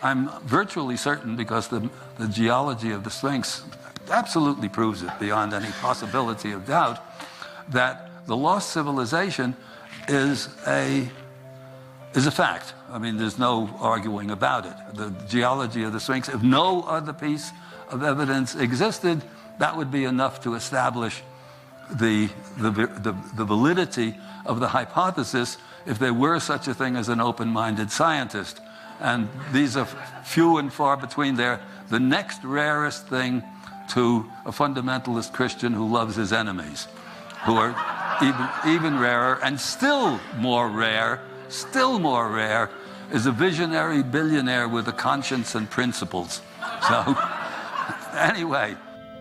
I'm virtually certain, because the geology of the Sphinx absolutely proves it beyond any possibility of doubt, that the lost civilization is a fact. I mean, there's no arguing about it. The geology of the Sphinx, if no other piece of evidence existed, that would be enough to establish the validity of the hypothesis if there were such a thing as an open-minded scientist. And these are few and far between. They're the next rarest thing to a fundamentalist Christian who loves his enemies, who are even rarer. And still more rare is a visionary billionaire with a conscience and principles. So anyway.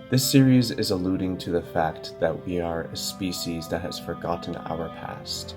This series is alluding to the fact that we are a species that has forgotten our past.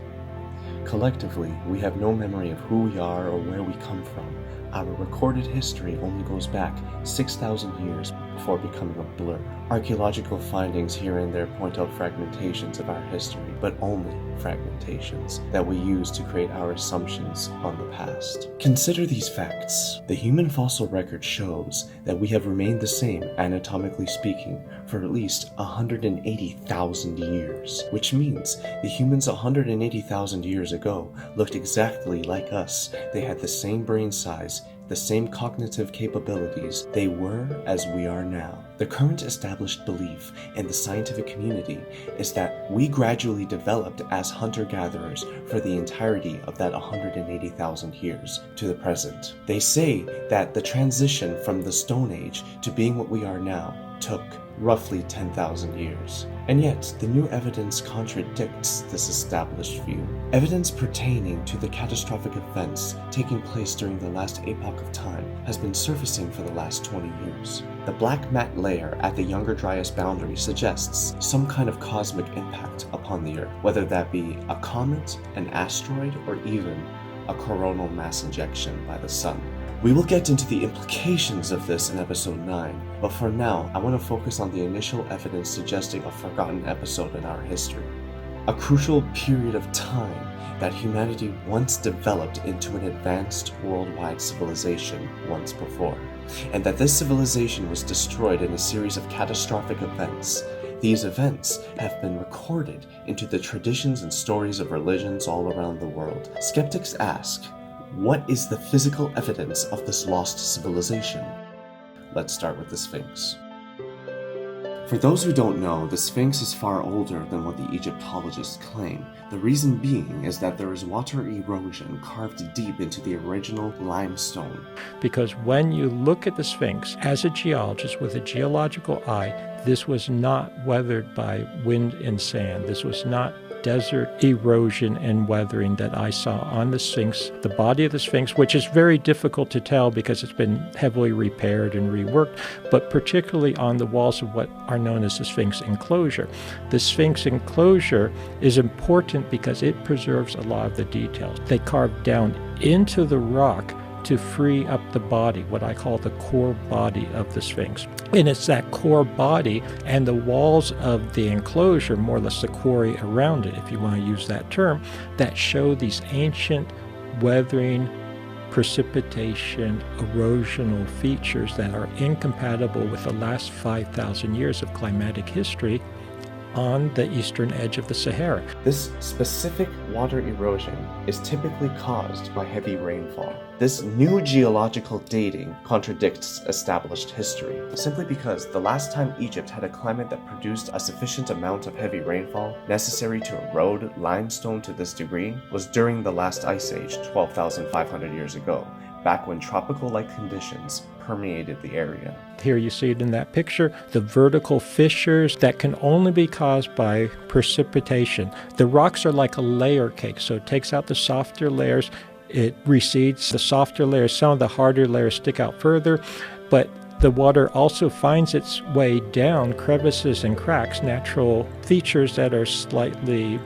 Collectively, we have no memory of who we are or where we come from. Our recorded history only goes back 6,000 years before becoming a blur. Archaeological findings here and there point out fragmentations of our history, but only fragmentations that we use to create our assumptions on the past. Consider these facts. The human fossil record shows that we have remained the same, anatomically speaking, for at least 180,000 years, which means the humans 180,000 years ago looked exactly like us. They had the same brain size, the same cognitive capabilities. They were as we are now. The current established belief in the scientific community is that we gradually developed as hunter-gatherers for the entirety of that 180,000 years to the present. They say that the transition from the Stone Age to being what we are now took roughly 10,000 years. And yet, the new evidence contradicts this established view. Evidence pertaining to the catastrophic events taking place during the last epoch of time has been surfacing for the last 20 years. The black matte layer at the Younger Dryas boundary suggests some kind of cosmic impact upon the Earth, whether that be a comet, an asteroid, or even a coronal mass injection by the Sun. We will get into the implications of this in episode 9, but for now, I want to focus on the initial evidence suggesting a forgotten episode in our history. A crucial period of time that humanity once developed into an advanced worldwide civilization once before, and that this civilization was destroyed in a series of catastrophic events. These events have been recorded into the traditions and stories of religions all around the world. Skeptics ask, what is the physical evidence of this lost civilization? Let's start with the Sphinx. For those who don't know, the Sphinx is far older than what the Egyptologists claim. The reason being is that there is water erosion carved deep into the original limestone. Because when you look at the Sphinx, as a geologist with a geological eye, this was not weathered by wind and sand. This was not desert erosion and weathering that I saw on the Sphinx, the body of the Sphinx, which is very difficult to tell because it's been heavily repaired and reworked, but particularly on the walls of what are known as the Sphinx Enclosure. The Sphinx Enclosure is important because it preserves a lot of the details. They carved down into the rock to free up the body, what I call the core body of the Sphinx. And it's that core body and the walls of the enclosure, more or less the quarry around it, if you want to use that term, that show these ancient weathering, precipitation, erosional features that are incompatible with the last 5,000 years of climatic history on the eastern edge of the Sahara. This specific water erosion is typically caused by heavy rainfall. This new geological dating contradicts established history, simply because the last time Egypt had a climate that produced a sufficient amount of heavy rainfall necessary to erode limestone to this degree was during the last ice age 12,500 years ago, back when tropical-like conditions permeated the area. Here you see it in that picture, the vertical fissures that can only be caused by precipitation. The rocks are like a layer cake, so it takes out the softer layers, it recedes the softer layers, some of the harder layers stick out further, but the water also finds its way down crevices and cracks, natural features that are slightly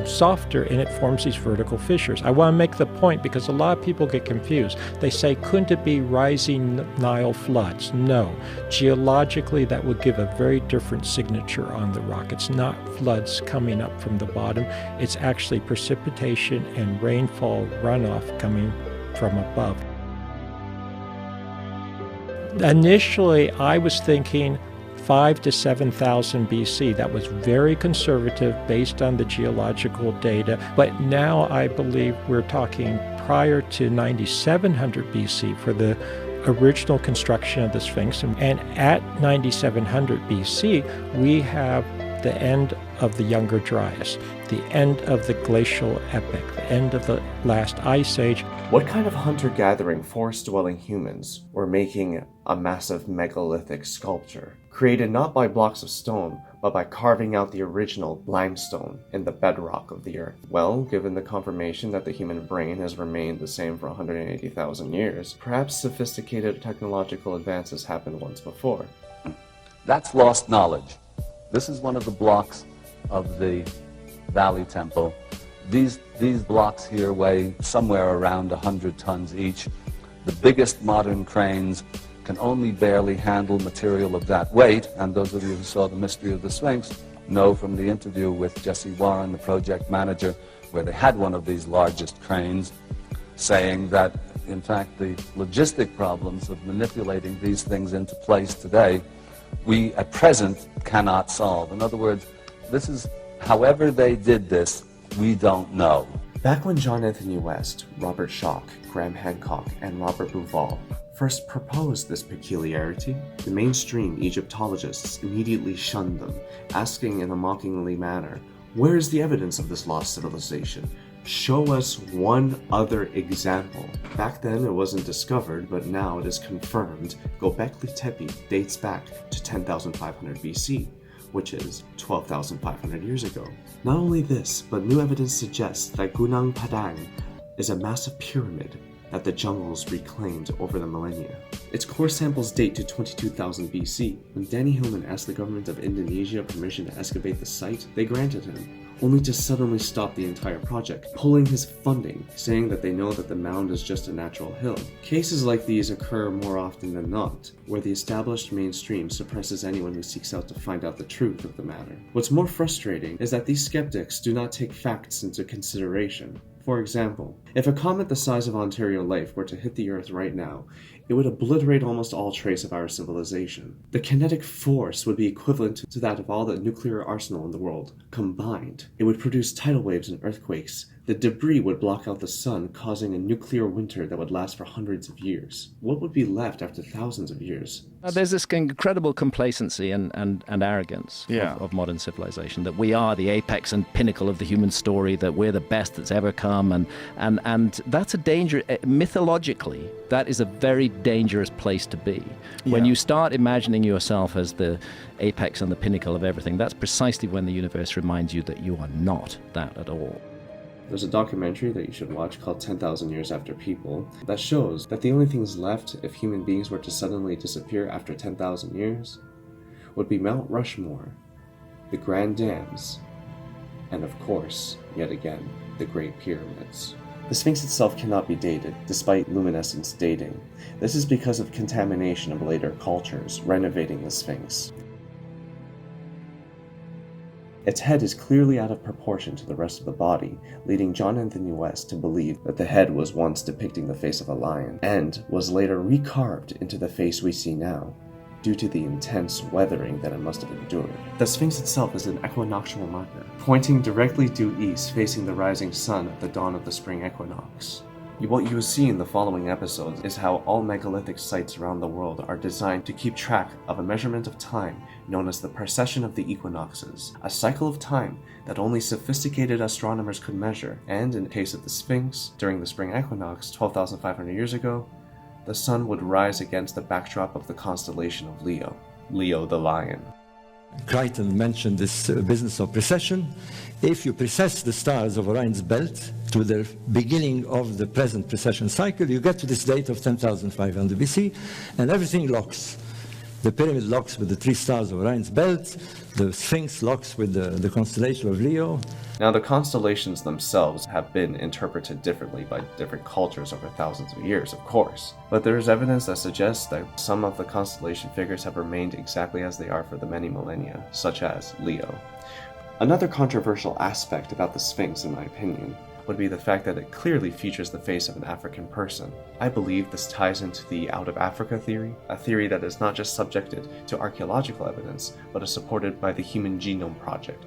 softer, and it forms these vertical fissures. I want to make the point because a lot of people get confused. They say, couldn't it be rising Nile floods? No. Geologically, that would give a very different signature on the rock. It's not floods coming up from the bottom. It's actually precipitation and rainfall runoff coming from above. Initially, I was thinking 5 to 7,000 BC. That was very conservative based on the geological data. But now I believe we're talking prior to 9700 BC for the original construction of the Sphinx. And at 9700 BC, we have the end of the Younger Dryas, the end of the glacial epoch, the end of the last ice age. What kind of hunter-gathering, forest-dwelling humans were making a massive megalithic sculpture, created not by blocks of stone, but by carving out the original limestone in the bedrock of the earth? Well, given the confirmation that the human brain has remained the same for 180,000 years, perhaps sophisticated technological advances happened once before. That's lost knowledge. This is one of the blocks of the Valley Temple. These blocks here weigh somewhere around 100 tons each. The biggest modern cranes can only barely handle material of that weight, and those of you who saw The Mystery of the Sphinx know from the interview with Jesse Warren, the project manager, where they had one of these largest cranes, saying that, in fact, the logistic problems of manipulating these things into place today, we at present cannot solve. In other words, this is, however they did this, we don't know. Back when John Anthony West, Robert Schoch, Graham Hancock, and Robert Bouval first proposed this peculiarity, the mainstream Egyptologists immediately shunned them, asking in a mockingly manner, "Where is the evidence of this lost civilization? Show us one other example." Back then it wasn't discovered, but now it is confirmed. Gobekli Tepe dates back to 10,500 BC, which is 12,500 years ago. Not only this, but new evidence suggests that Gunung Padang is a massive pyramid that the jungles reclaimed over the millennia. Its core samples date to 22,000 BC. When Danny Hillman asked the government of Indonesia permission to excavate the site, they granted him, only to suddenly stop the entire project, pulling his funding, saying that they know that the mound is just a natural hill. Cases like these occur more often than not, where the established mainstream suppresses anyone who seeks out to find out the truth of the matter. What's more frustrating is that these skeptics do not take facts into consideration. For example, if a comet the size of Ontario Life were to hit the Earth right now, it would obliterate almost all trace of our civilization. The kinetic force would be equivalent to that of all the nuclear arsenal in the world combined. It would produce tidal waves and earthquakes. The debris would block out the sun, causing a nuclear winter that would last for hundreds of years. What would be left after thousands of years? There's this incredible complacency and arrogance of modern civilization, that we are the apex and pinnacle of the human story, that we're the best that's ever come, and that's a danger. Mythologically, that is a very dangerous place to be. When you start imagining yourself as the apex and the pinnacle of everything, that's precisely when the universe reminds you that you are not that at all. There's a documentary that you should watch called 10,000 Years After People that shows that the only things left if human beings were to suddenly disappear after 10,000 years would be Mount Rushmore, the Grand Dams, and of course, yet again, the Great Pyramids. The Sphinx itself cannot be dated, despite luminescence dating. This is because of contamination of later cultures renovating the Sphinx. Its head is clearly out of proportion to the rest of the body, leading John Anthony West to believe that the head was once depicting the face of a lion, and was later recarved into the face we see now, due to the intense weathering that it must have endured. The Sphinx itself is an equinoctial marker, pointing directly due east, facing the rising sun at the dawn of the spring equinox. What you will see in the following episodes is how all megalithic sites around the world are designed to keep track of a measurement of time known as the Precession of the Equinoxes, a cycle of time that only sophisticated astronomers could measure, and in the case of the Sphinx, during the spring equinox 12,500 years ago, the sun would rise against the backdrop of the constellation of Leo, Leo the Lion. Crichton mentioned this business of precession. If you precess the stars of Orion's belt to the beginning of the present precession cycle, you get to this date of 10,500 BC, and everything locks. The pyramid locks with the 3 stars of Orion's belt, the Sphinx locks with the constellation of Leo. Now, the constellations themselves have been interpreted differently by different cultures over thousands of years, of course, but there is evidence that suggests that some of the constellation figures have remained exactly as they are for the many millennia, such as Leo. Another controversial aspect about the Sphinx, in my opinion, would be the fact that it clearly features the face of an African person. I believe this ties into the Out of Africa theory, a theory that is not just subjected to archaeological evidence, but is supported by the Human Genome Project,